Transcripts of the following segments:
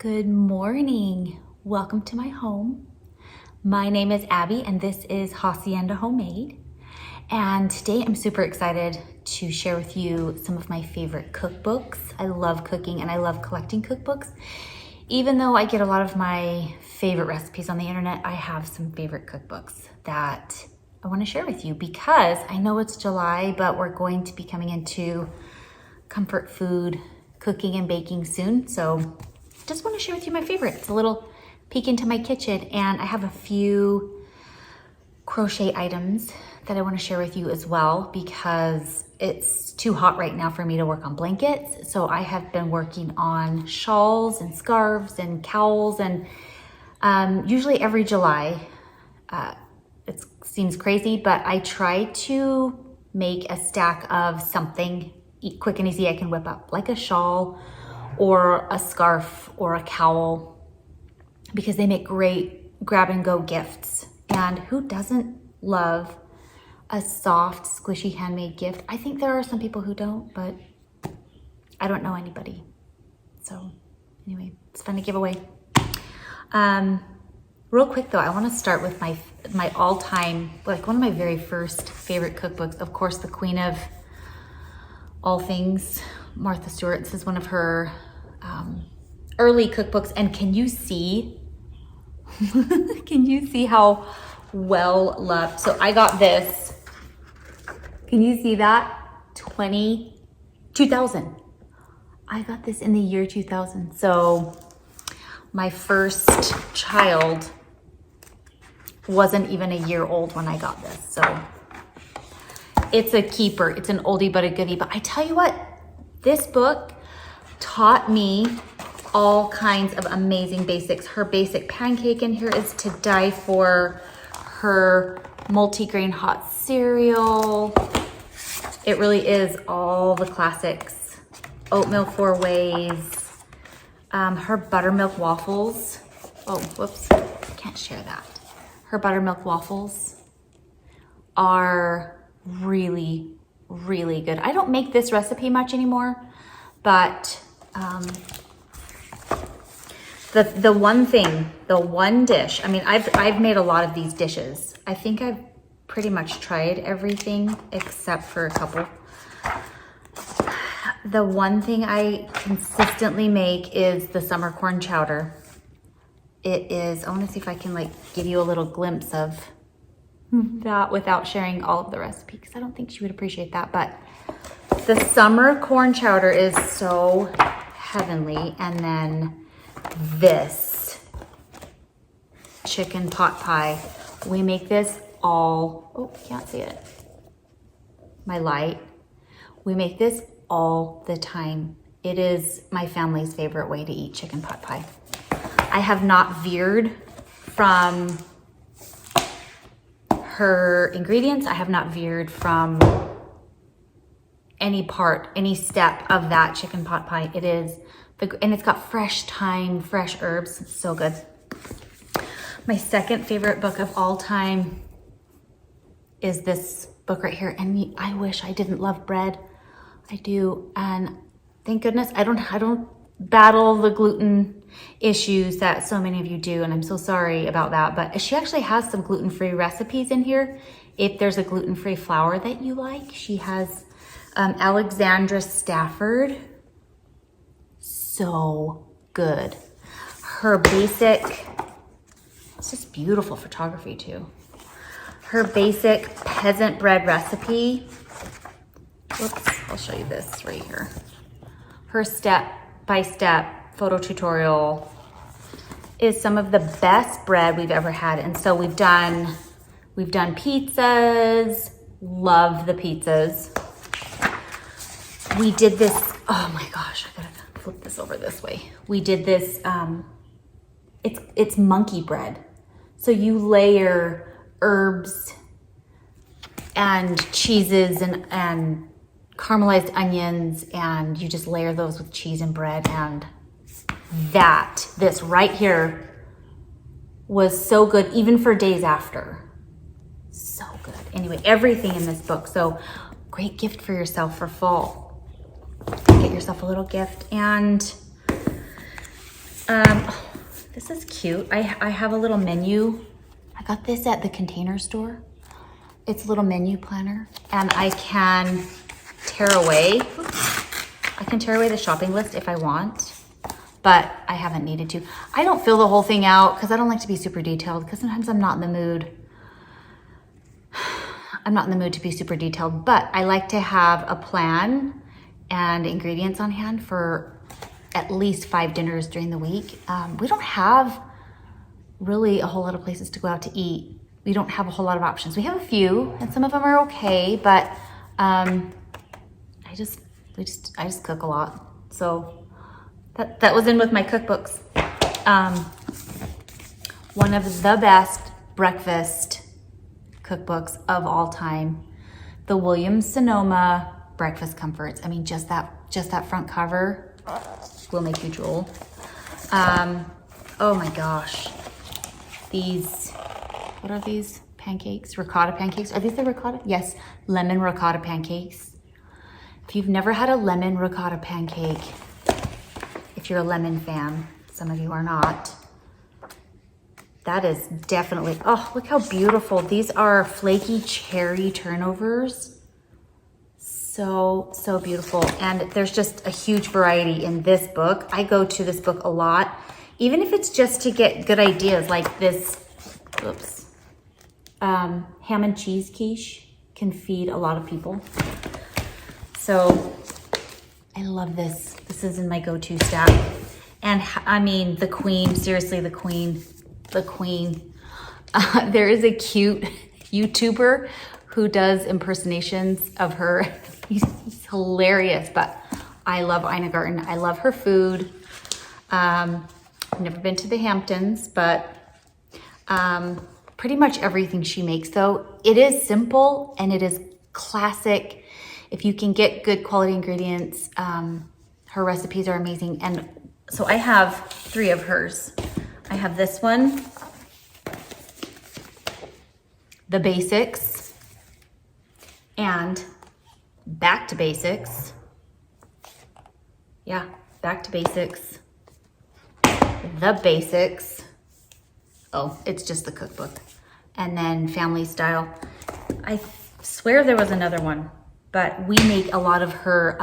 Good morning. Welcome to my home. My name is Abby and this is Hacienda Homemade. And today I'm super excited to share with you some of my favorite cookbooks. I love cooking and I love collecting cookbooks. Even though I get a lot of my favorite recipes on the internet, I have some favorite cookbooks that I want to share with you because I know it's July, but we're going to be coming into comfort food cooking and baking soon. So just want to share with you my favorites, a little peek into my kitchen, and I have a few crochet items that I want to share with you as well because it's too hot right now for me to work on blankets. So I have been working on shawls and scarves and cowls, and usually every July, it seems crazy, but I try to make a stack of something quick and easy I can whip up, like a shawl or a scarf or a cowl, because they make great grab and go gifts. And who doesn't love a soft, squishy handmade gift? I think there are some people who don't, but I don't know anybody. So anyway, it's fun to give away. Real quick though, I want to start with my all-time, like one of my very first favorite cookbooks. Of course, the queen of all things, Martha Stewart. This is one of her early cookbooks, and can you see can you see how well loved? So I got this, can you see that? 2000. I got this in the year 2000. So my first child wasn't even a year old when I got this. So it's a keeper. It's an oldie but a goodie. But I tell you what, this book taught me all kinds of amazing basics. Her basic pancake in here is to die for. Her multi-grain hot cereal. It really is all the classics. Oatmeal 4 ways. Her buttermilk waffles. Oh, whoops, can't share that. Her buttermilk waffles are really, really good. I don't make this recipe much anymore, but the one dish, I mean, I've made a lot of these dishes. I think I've pretty much tried everything except for a couple. The one thing I consistently make is the summer corn chowder. It is, I want to see if I can like give you a little glimpse of that without sharing all of the recipe, because I don't think she would appreciate that. But the summer corn chowder is so heavenly. And then this chicken pot pie, we make this all, oh, can't see it, my light. We make this all the time. It is my family's favorite way to eat chicken pot pie. I have not veered from her ingredients. I have not veered from any step of that chicken pot pie. It is and it's got fresh thyme, fresh herbs. It's so good. My second favorite book of all time is this book right here. And I wish I didn't love bread. I do, and thank goodness I don't battle the gluten issues that so many of you do, and I'm so sorry about that. But she actually has some gluten-free recipes in here. If there's a gluten-free flour that you like, she has Alexandra Stafford. So good. Her basic, it's just beautiful photography too. Her basic peasant bread recipe. Whoops, I'll show you this right here. Her step-by-step photo tutorial is some of the best bread we've ever had. And so we've done pizzas, love the pizzas. We did this, oh my gosh, I gotta flip this over this way. We did this, it's monkey bread. So you layer herbs and cheeses and caramelized onions, and you just layer those with cheese and bread. And this right here was so good, even for days after. So good. Anyway, everything in this book. So great gift for yourself for fall. Get yourself a little gift. And This is cute. I have a little menu. I got this at the Container Store. It's a little menu planner, and I can tear away. I can tear away the shopping list if I want, but I haven't needed to. I don't fill the whole thing out because I don't like to be super detailed, because sometimes I'm not in the mood. I'm not in the mood to be super detailed, but I like to have a plan and ingredients on hand for at least 5 dinners during the week. We don't have really a whole lot of places to go out to eat. We don't have a whole lot of options. We have a few, and some of them are okay, but I just cook a lot. So that was in with my cookbooks. One of the best breakfast cookbooks of all time, the Williams-Sonoma Breakfast Comforts. I mean, just that front cover will make you drool. Oh my gosh, these, what are these? Pancakes, ricotta pancakes. Are these the ricotta? Yes, lemon ricotta pancakes. If you've never had a lemon ricotta pancake, if you're a lemon fan, some of you are not, that is definitely, oh, look how beautiful. These are flaky cherry turnovers. So beautiful. And there's just a huge variety in this book. I go to this book a lot, even if it's just to get good ideas like this, oops, ham and cheese quiche can feed a lot of people. So I love this. This is in my go-to stack. And I mean, the queen, seriously, the queen. There is a cute YouTuber who does impersonations of her. He's hilarious, but I love Ina Garten. I love her food. I've never been to the Hamptons, but pretty much everything she makes, though, it is simple and it is classic. If you can get good quality ingredients, her recipes are amazing. And so I have 3 of hers. I have this one, the basics, and back to basics. Yeah, back to basics, the basics. Oh, it's just the cookbook. And then family style. I swear there was another one, but we make a lot of her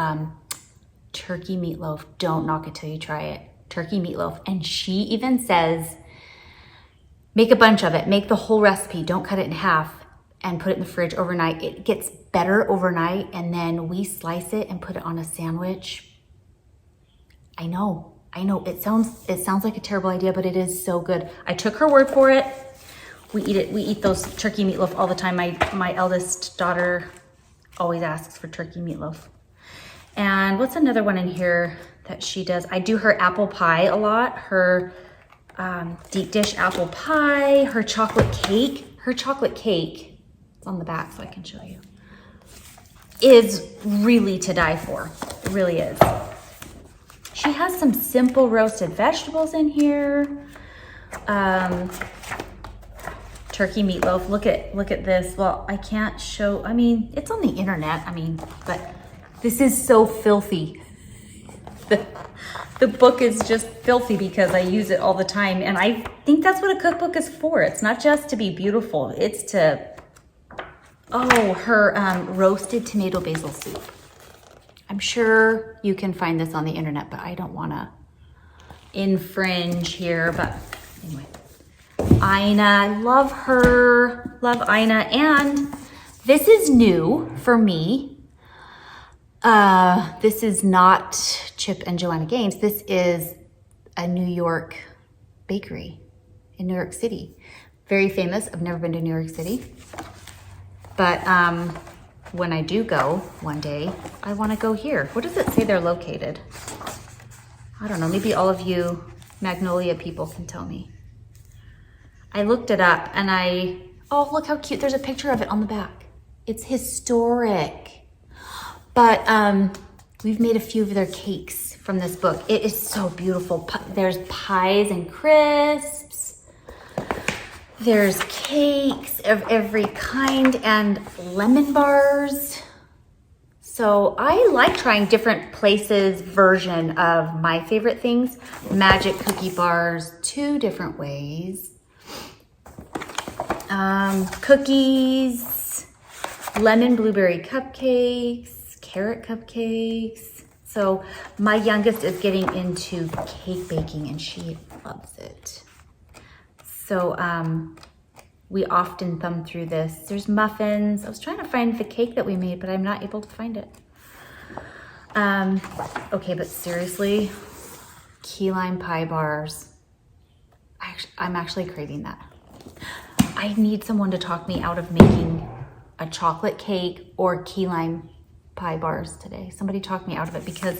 turkey meatloaf. Don't knock it till you try it. Turkey meatloaf. And she even says, make a bunch of it, make the whole recipe, don't cut it in half, and put it in the fridge overnight. It gets better overnight, and then we slice it and put it on a sandwich. I know, it sounds like a terrible idea, but it is so good. I took her word for it. We eat those turkey meatloaf all the time. My eldest daughter always asks for turkey meatloaf. And what's another one in here that she does? I do her apple pie a lot, her deep dish apple pie, her chocolate cake. Her chocolate cake, it's on the back so I can show you, is really to die for. It really is. She has some simple roasted vegetables in here. Turkey meatloaf, look at this. Well, I can't show, I mean, it's on the internet, but this is so filthy. The book is just filthy because I use it all the time. And I think that's what a cookbook is for. It's not just to be beautiful. It's to, oh, her roasted tomato basil soup. I'm sure you can find this on the internet, but I don't want to infringe here. But anyway, Ina, I love her. Love Ina. And this is new for me. This is not Chip and Joanna Gaines. This is a New York bakery in New York City. Very famous. I've never been to New York City. But when I do go one day, I want to go here. Where does it say they're located? I don't know. Maybe all of you Magnolia people can tell me. I looked it up and oh, look how cute. There's a picture of it on the back. It's historic. But we've made a few of their cakes from this book. It is so beautiful. There's pies and crisps. There's cakes of every kind and lemon bars. So I like trying different places' version of my favorite things. Magic cookie bars, 2 different ways. Cookies, lemon blueberry cupcakes, carrot cupcakes. So my youngest is getting into cake baking and she loves it. So we often thumb through this. There's muffins. I was trying to find the cake that we made, but I'm not able to find it. Okay, but seriously, key lime pie bars. I'm actually craving that. I need someone to talk me out of making a chocolate cake or key lime pie bars today. Somebody talk me out of it because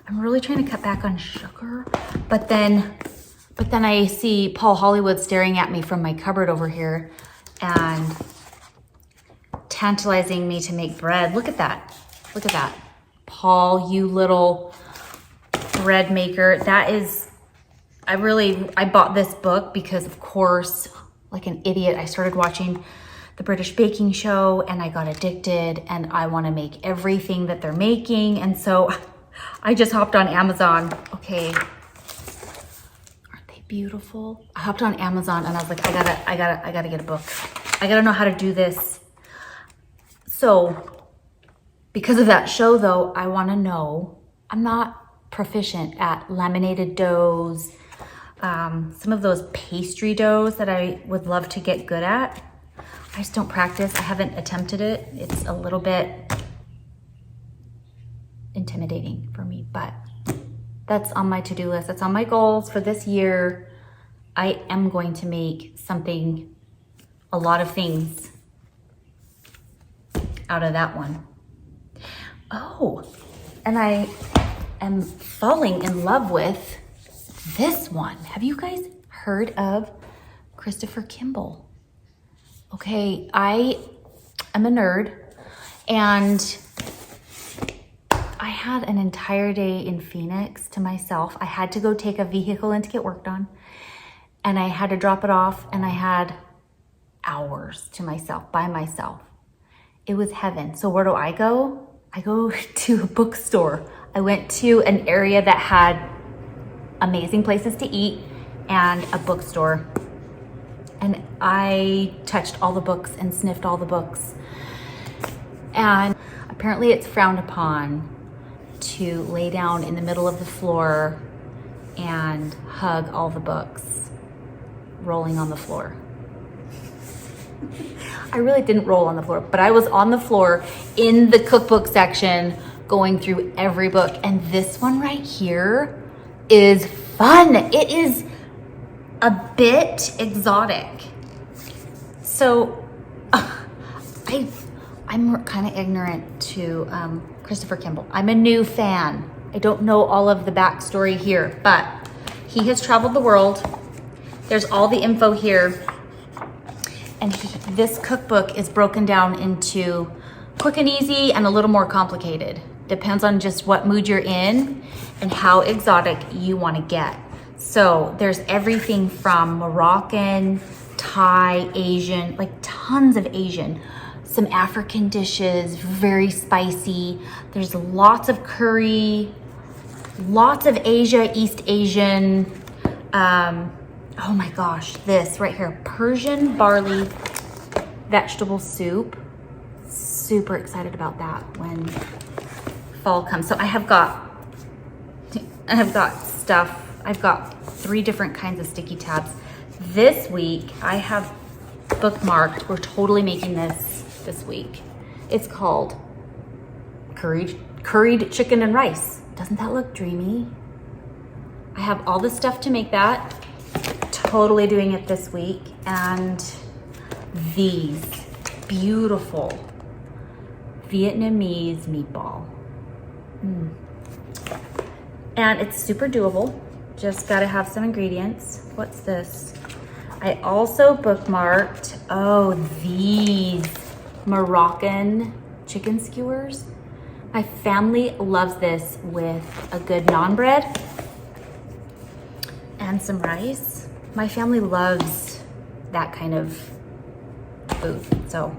I'm really trying to cut back on sugar, but then I see Paul Hollywood staring at me from my cupboard over here and tantalizing me to make bread. Look at that. Look at that. Paul, you little bread maker. That is, I bought this book because, of course, like an idiot, I started watching the British baking show and I got addicted and I want to make everything that they're making. And so I just hopped on Amazon. Okay. Beautiful. I hopped on Amazon and I was like, I gotta get a book. I gotta know how to do this. So because of that show though, I wanna know, I'm not proficient at laminated doughs, some of those pastry doughs that I would love to get good at. I just don't practice. I haven't attempted it. It's a little bit intimidating for me, but that's on my to-do list. That's on my goals for this year. I am going to make something, a lot of things out of that one. Oh, and I am falling in love with this one. Have you guys heard of Christopher Kimball? Okay, I am a nerd and I had an entire day in Phoenix to myself. I had to go take a vehicle in to get worked on and I had to drop it off and I had hours to myself, by myself. It was heaven. So where do I go? I go to a bookstore. I went to an area that had amazing places to eat and a bookstore. And I touched all the books and sniffed all the books. And apparently it's frowned upon to lay down in the middle of the floor and hug all the books rolling on the floor. I really didn't roll on the floor, but I was on the floor in the cookbook section going through every book. And this one right here is fun. It is a bit exotic. So I'm kind of ignorant to Christopher Kimball. I'm a new fan. I don't know all of the backstory here, but he has traveled the world. There's all the info here. And this cookbook is broken down into quick and easy and a little more complicated. Depends on just what mood you're in and how exotic you want to get. So there's everything from Moroccan, Thai, Asian, like tons of Asian. Some African dishes, very spicy. There's lots of curry, lots of Asia, East Asian. Oh my gosh, this right here, Persian barley vegetable soup. Super excited about that when fall comes. So I have got stuff. I've got 3 different kinds of sticky tabs. This week I have bookmarked, we're totally making this week. It's called curried chicken and rice. Doesn't that look dreamy? I have all the stuff to make that. Totally doing it this week. And these beautiful Vietnamese meatball. And it's super doable. Just gotta have some ingredients. What's this? I also bookmarked, these Moroccan chicken skewers. My family loves this with a good naan bread and some rice. My family loves that kind of food, so.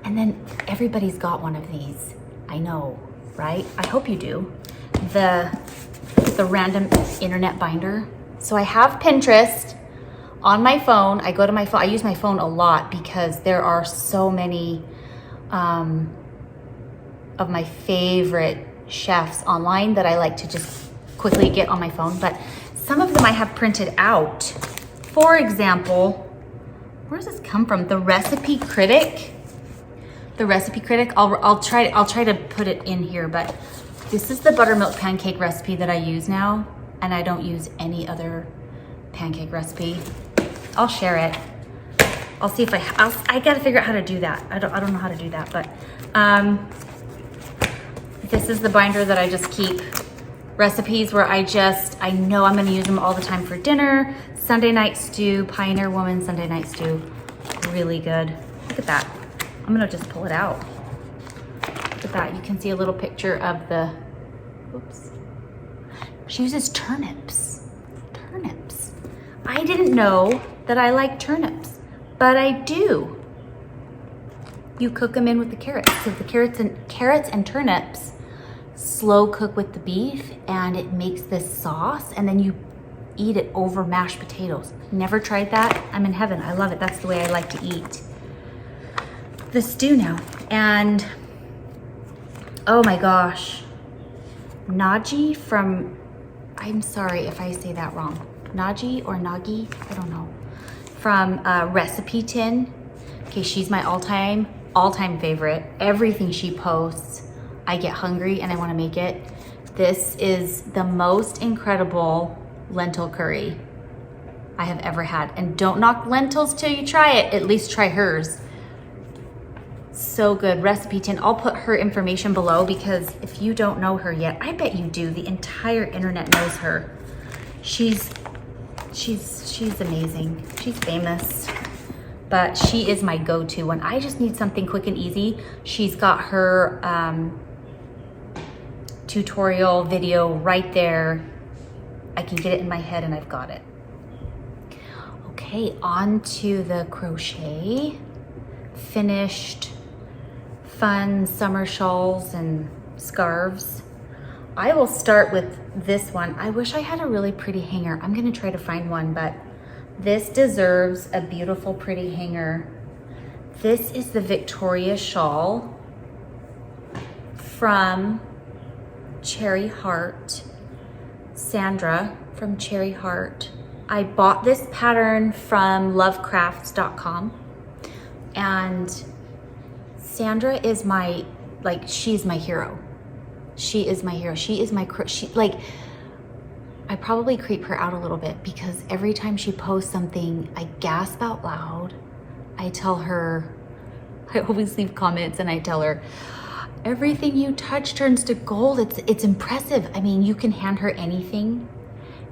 And then everybody's got one of these. I know, right? I hope you do. The random internet binder. So I have Pinterest on my phone. I go to my phone. I use my phone a lot because there are so many of my favorite chefs online that I like to just quickly get on my phone. But some of them I have printed out. For example, where does this come from? The Recipe Critic. The Recipe Critic. I'll try to put it in here, but this is the buttermilk pancake recipe that I use now, and I don't use any other pancake recipe. I'll share it. I'll see if I gotta figure out how to do that. I don't know how to do that, but this is the binder that I just keep recipes where I know I'm gonna use them all the time for dinner. Sunday night stew, Pioneer Woman Sunday night stew, really good. Look at that. I'm gonna just pull it out. Look at that. You can see a little picture of the, oops. She uses turnips. Turnips. I didn't know that I like turnips, but I do. You cook them in with the carrots. So the carrots and turnips slow cook with the beef, and it makes this sauce, and then you eat it over mashed potatoes. Never tried that. I'm in heaven. I love it. That's the way I like to eat the stew now. And oh my gosh, Nagi from, I'm sorry if I say that wrong, Nagi or Nagi, I don't know, from Recipe Tin. Okay, she's my all-time favorite. Everything she posts, I get hungry and I want to make it. This is the most incredible lentil curry I have ever had. And don't knock lentils till you try it. At least try hers. So good. Recipe Tin. I'll put her information below because if you don't know her yet, I bet you do. The entire internet knows her. She's amazing. She's famous. But she is my go-to when I just need something quick and easy. She's got her tutorial video right there. I can get it in my head and I've got it. Okay, on to the crochet. Finished fun summer shawls and scarves. I will start with this one. I wish I had a really pretty hanger. I'm gonna try to find one, but this deserves a beautiful, pretty hanger. This is the Victoria shawl from Cherry Heart. Sandra from Cherry Heart. I bought this pattern from lovecrafts.com, and Sandra is my, like, she's my hero. She is my hero. She is my, I probably creep her out a little bit because every time she posts something, I gasp out loud. I tell her, I always leave comments and I tell her, everything you touch turns to gold. It's impressive. I mean, you can hand her anything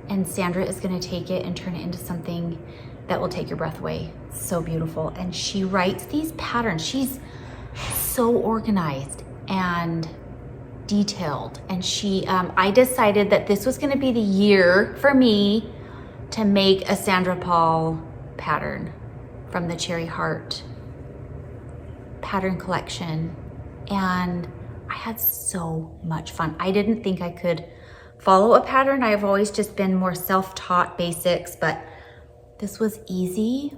and Sandra is gonna take it and turn it into something that will take your breath away. So beautiful. And she writes these patterns. She's so organized and detailed. And I decided that this was gonna be the year for me to make a Sandra Paul pattern from the Cherry Heart pattern collection. And I had so much fun. I didn't think I could follow a pattern. I've always just been more self-taught basics, but this was easy.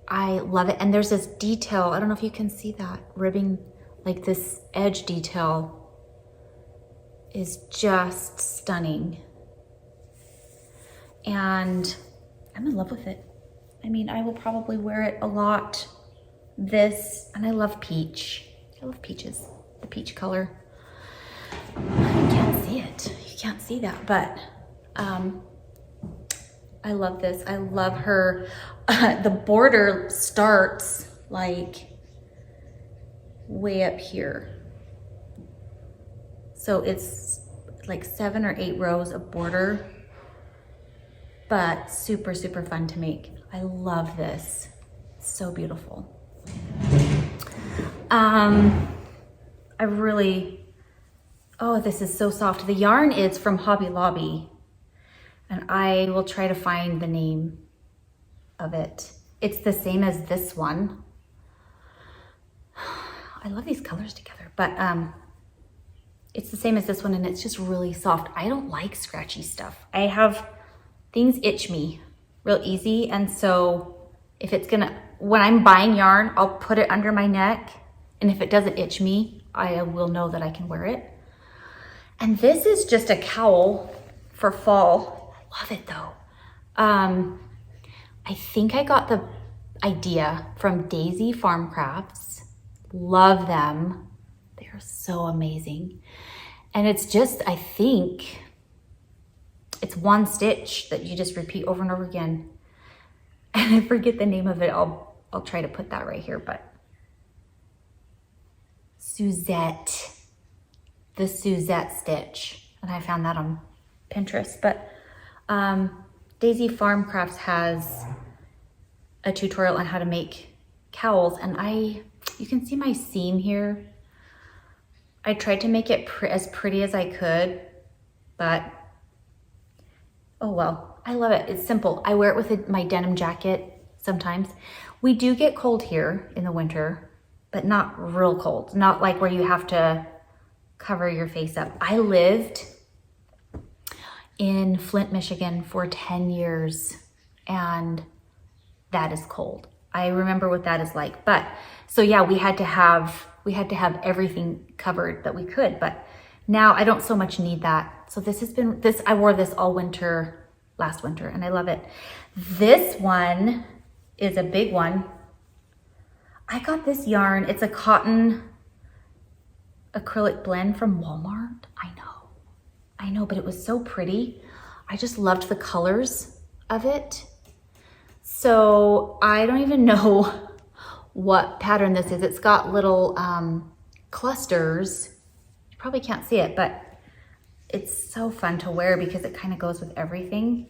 I love it. And there's this detail. I don't know if you can see that ribbing, like this edge detail is just stunning. And I'm in love with it. I mean, I will probably wear it a lot. This, and I love peach. I love peaches, the peach color. You can't see it. You can't see that, but I love this. I love her. The border starts like way up here. So it's like 7 or 8 rows of border, but super, super fun to make. I love this. It's so beautiful. I really, oh, this is so soft. The yarn is from Hobby Lobby, and I will try to find the name of it. It's the same as this one. I love these colors together, but it's the same as this one and it's just really soft. I don't like scratchy stuff. Things itch me real easy. And so when I'm buying yarn, I'll put it under my neck. And if it doesn't itch me, I will know that I can wear it. And this is just a cowl for fall. Love it though. I think I got the idea from Daisy Farm Crafts. Love them. They're so amazing. And it's just, I think, it's one stitch that you just repeat over and over again. And I forget the name of it. I'll try to put that right here, but Suzette, the Suzette stitch. And I found that on Pinterest, but Daisy Farm Crafts has a tutorial on how to make cowls, and you can see my seam here. I tried to make it as pretty as I could, but oh well, I love it. It's simple. I wear it with my denim jacket sometimes. We do get cold here in the winter, but not real cold. Not like where you have to cover your face up. I lived in Flint, Michigan for 10 years, and that is cold. I remember what that is like. But so yeah, we had to have everything covered that we could, but now I don't so much need that. So I wore this all winter, last winter, and I love it. This one is a big one. I got this yarn. It's a cotton acrylic blend from Walmart. I know, but it was so pretty. I just loved the colors of it. So I don't even know what pattern this is. It's got little clusters. You probably can't see it, but it's so fun to wear because it kind of goes with everything.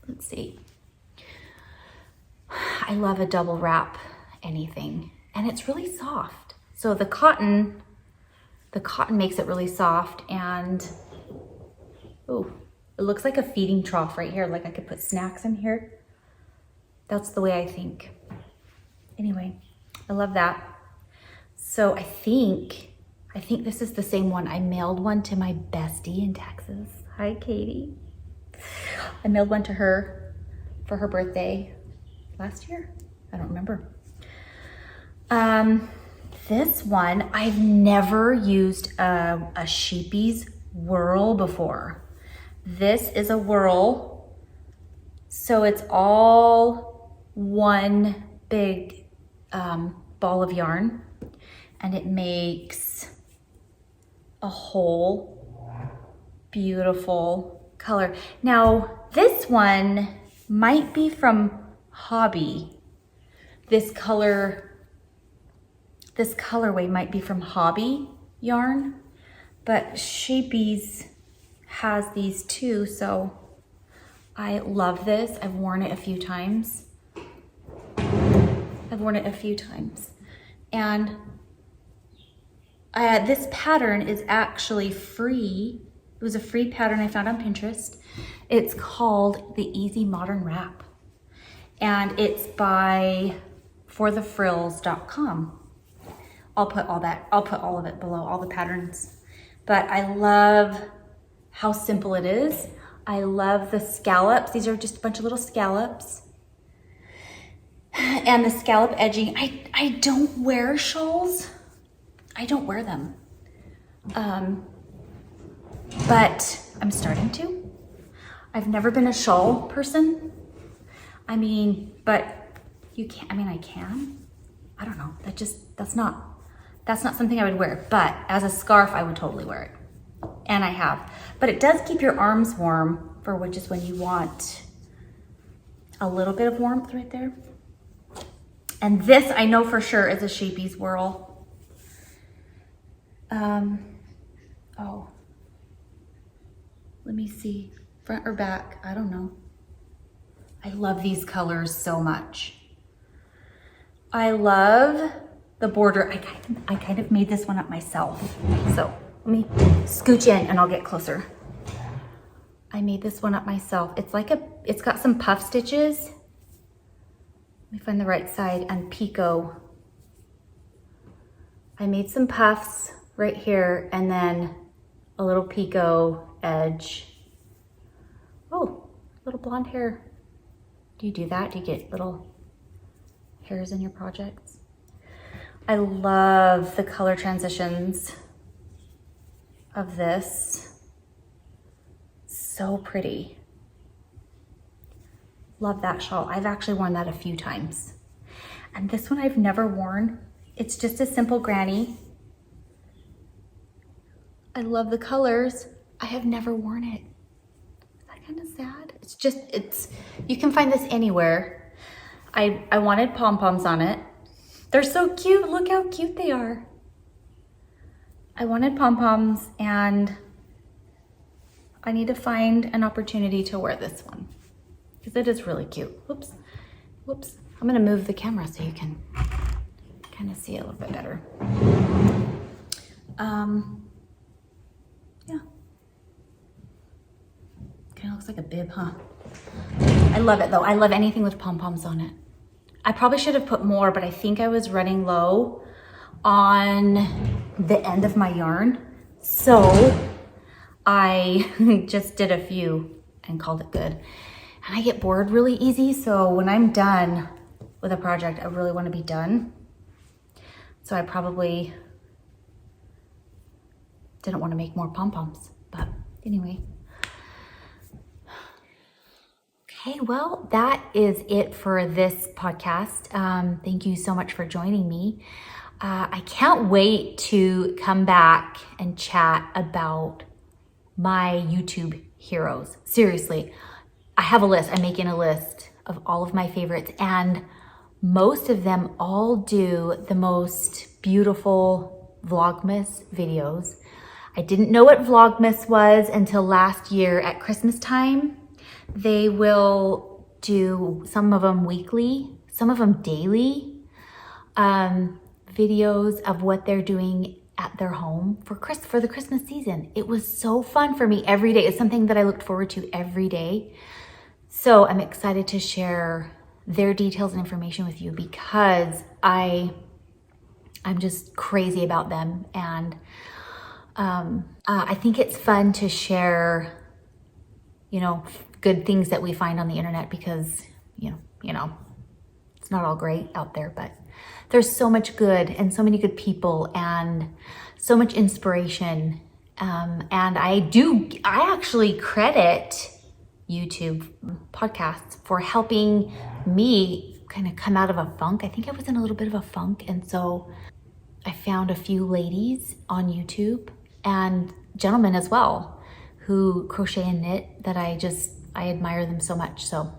Let's see. I love a double wrap anything, and it's really soft. So the cotton makes it really soft, and oh, it looks like a feeding trough right here. Like I could put snacks in here. That's the way I think. Anyway, I love that. So I think this is the same one. I mailed one to my bestie in Texas. Hi, Katie. I mailed one to her for her birthday last year. I don't remember. This one, I've never used a sheepy's whirl before. This is a whirl. So it's all one big ball of yarn, and it makes a whole beautiful color. Now, this one might be from Hobbii. This colorway might be from Hobbii yarn, but Sheepy's has these too, so I love this. I've worn it a few times. And this pattern is actually free. It was a free pattern I found on Pinterest. It's called the Easy Modern Wrap, and it's by forthefrills.com. I'll put all of it below, all the patterns. But I love how simple it is. I love the scallops. These are just a bunch of little scallops. And the scallop edging. I don't wear shawls. I don't wear them. But I'm starting to. I've never been a shawl person. But you can't, I can. I don't know. That's not something I would wear, but as a scarf, I would totally wear it. And I have. But it does keep your arms warm for which is when you want a little bit of warmth right there. And this I know for sure is a Sheepy's whirl. Oh, let me see, front or back, I don't know. I love these colors so much. I love the border. I kind of made this one up myself. So let me scooch in and I'll get closer. I made this one up myself. It's got some puff stitches. Let me find the right side, and picot. I made some puffs right here, and then a little picot edge. Oh, little blonde hair. Do you do that? Do you get little hairs in your projects? I love the color transitions of this. So pretty. Love that shawl. I've actually worn that a few times. And this one I've never worn. It's just a simple granny. I love the colors. I have never worn it. Is that kind of sad? You can find this anywhere. I wanted pom-poms on it. They're so cute. Look how cute they are. I wanted pom-poms, and I need to find an opportunity to wear this one because it is really cute. Whoops. I'm gonna move the camera so you can kind of see it a little bit better. Yeah. Kind of looks like a bib, huh? I love it though. I love anything with pom-poms on it. I probably should have put more, but I think I was running low on the end of my yarn. So I just did a few and called it good. And I get bored really easy. So when I'm done with a project, I really want to be done. So I probably didn't want to make more pom-poms, but anyway. Okay, well, that is it for this podcast. Thank you so much for joining me. I can't wait to come back and chat about my YouTube heroes. Seriously, I have a list. I'm making a list of all of my favorites, and most of them all do the most beautiful Vlogmas videos. I didn't know what Vlogmas was until last year at Christmas time. They will do some of them weekly, some of them daily, videos of what they're doing at their home for the Christmas season. It was so fun for me every day. It's something that I looked forward to every day. So I'm excited to share their details and information with you because I'm just crazy about them. And I think it's fun to share, good things that we find on the internet because, it's not all great out there, but there's so much good and so many good people and so much inspiration. And I actually credit YouTube podcasts for helping me kind of come out of a funk. I think I was in a little bit of a funk. And so I found a few ladies on YouTube and gentlemen as well who crochet and knit that I admire them so much. So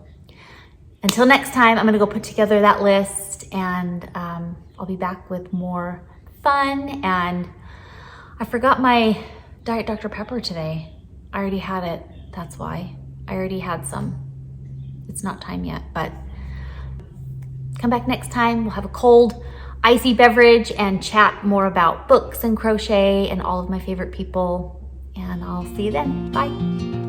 until next time, I'm gonna go put together that list, and I'll be back with more fun. And I forgot my Diet Dr. Pepper today. I already had it, that's why. I already had some. It's not time yet, but come back next time. We'll have a cold, icy beverage and chat more about books and crochet and all of my favorite people. And I'll see you then. Bye.